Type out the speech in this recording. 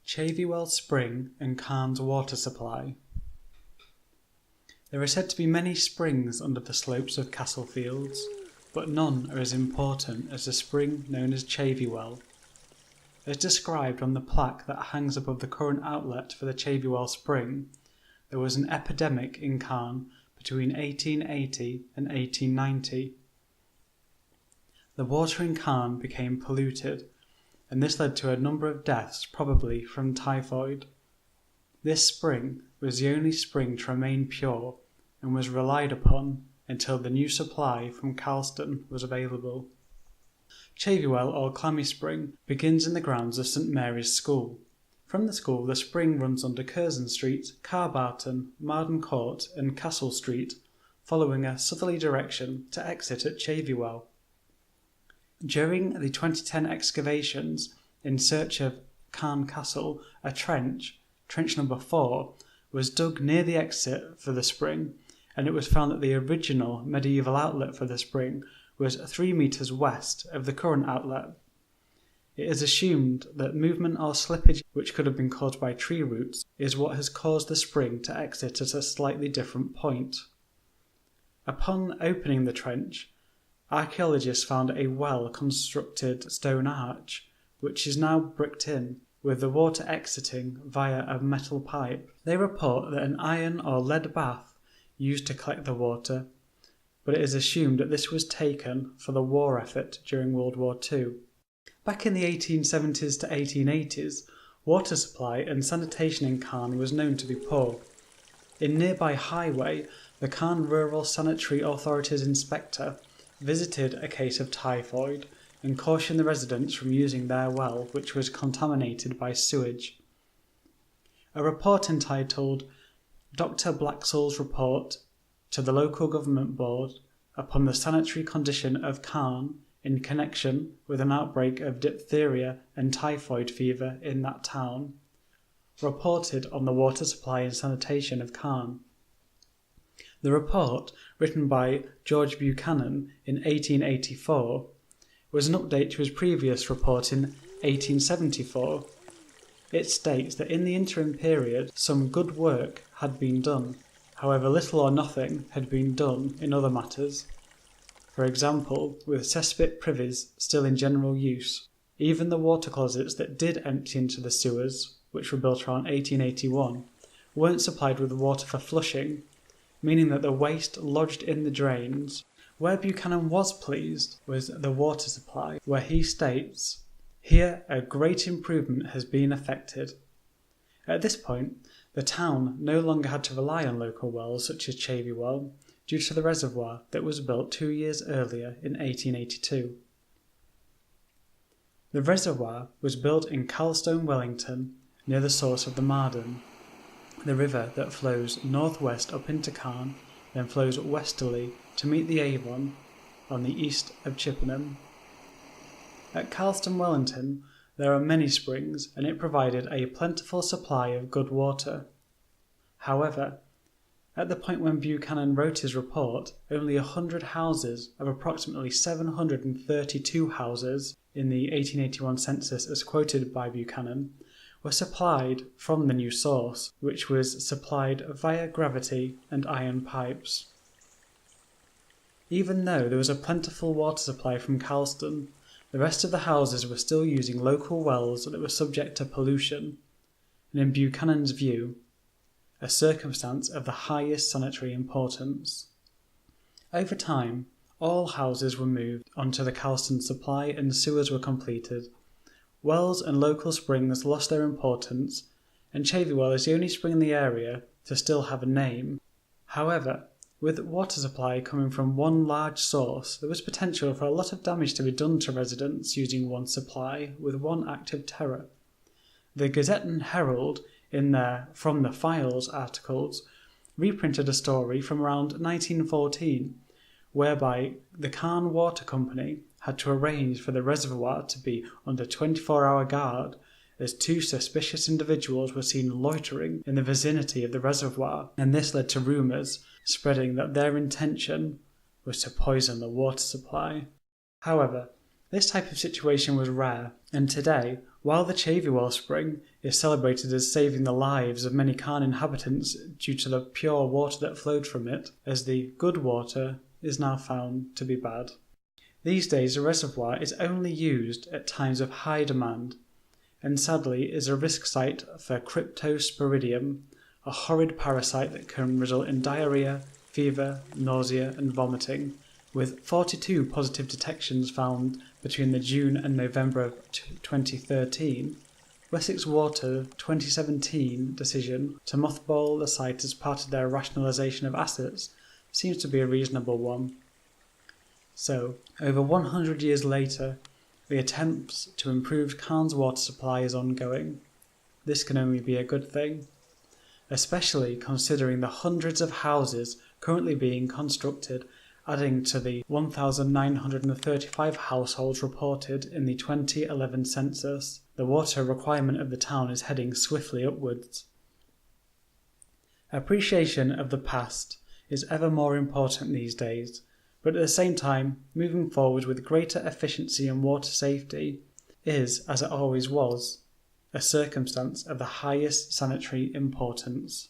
Chaveywell Spring and Calne's water supply. There are said to be many springs under the slopes of Castlefields, but none are as important as the spring known as Chaveywell. As described on the plaque that hangs above the current outlet for the Chaveywell Spring, there was an epidemic in Calne between 1880 and 1890. The water in Calne became polluted, and this led to a number of deaths, probably from typhoid. This spring was the only spring to remain pure and was relied upon until the new supply from Calne was available. Chaveywell or Calne Spring begins in the grounds of St Mary's School. From the school the spring runs under Curzon Street, Carbarton, Marden Court and Castle Street, following a southerly direction to exit at Chaveywell. During the 2010 excavations in search of Calne Castle, a trench number 4, was dug near the exit for the spring, and it was found that the original medieval outlet for the spring was 3 metres west of the current outlet. It is assumed that movement or slippage, which could have been caused by tree roots, is what has caused the spring to exit at a slightly different point. Upon opening the trench, archaeologists found a well-constructed stone arch, which is now bricked in, with the water exiting via a metal pipe. They report that an iron or lead bath used to collect the water, but it is assumed that this was taken for the war effort during World War II. Back in the 1870s to 1880s, water supply and sanitation in Calne was known to be poor. In nearby Highway, the Calne Rural Sanitary Authority's inspector visited a case of typhoid and cautioned the residents from using their well, which was contaminated by sewage. A report entitled Dr. Blaxall's Report to the Local Government Board upon the sanitary condition of Calne in connection with an outbreak of diphtheria and typhoid fever in that town, reported on the water supply and sanitation of Calne. The report, written by George Buchanan in 1884, was an update to his previous report in 1874. It states that in the interim period some good work had been done. However, little or nothing had been done in other matters. For example, with cesspit privies still in general use, even the water closets that did empty into the sewers, which were built around 1881, weren't supplied with water for flushing, meaning that the waste lodged in the drains. Where Buchanan was pleased was the water supply, where he states, "Here a great improvement has been effected." At this point, the town no longer had to rely on local wells such as Chaveywell, due to the reservoir that was built 2 years earlier in 1882. The reservoir was built in Calstone, Wellington, near the source of the Marden, the river that flows northwest up into Calne, then flows westerly to meet the Avon on the east of Chippenham. At Calstone, Wellington, there are many springs, and it provided a plentiful supply of good water. However, at the point when Buchanan wrote his report, only 100 houses of approximately 732 houses in the 1881 census as quoted by Buchanan were supplied from the new source, which was supplied via gravity and iron pipes. Even though there was a plentiful water supply from Calstone, the rest of the houses were still using local wells that were subject to pollution, and in Buchanan's view, a circumstance of the highest sanitary importance. Over time, all houses were moved onto the Calstone supply and sewers were completed. Wells and local springs lost their importance, and Chaveywell is the only spring in the area to still have a name. However, with water supply coming from one large source, there was potential for a lot of damage to be done to residents using one supply with one act of terror. The Gazette and Herald, in their From the Files articles, reprinted a story from around 1914, whereby the Calne Water Company had to arrange for the reservoir to be under 24-hour guard as 2 suspicious individuals were seen loitering in the vicinity of the reservoir, and this led to rumours spreading that their intention was to poison the water supply. However, this type of situation was rare, and today While the Chaveywell Spring is celebrated as saving the lives of many Calne inhabitants due to the pure water that flowed from it, as the good water is now found to be bad. These days the reservoir is only used at times of high demand, and sadly is a risk site for Cryptosporidium, a horrid parasite that can result in diarrhea, fever, nausea and vomiting, with 42 positive detections found between the June and November of 2013. Wessex Water 2017 decision to mothball the site as part of their rationalisation of assets seems to be a reasonable one. So, over 100 years later, the attempts to improve Calne's water supply is ongoing. This can only be a good thing, especially considering the hundreds of houses currently being constructed, adding to the 1,935 households reported in the 2011 census. The water requirement of the town is heading swiftly upwards. Appreciation of the past is ever more important these days, but at the same time, moving forward with greater efficiency and water safety is, as it always was, a circumstance of the highest sanitary importance.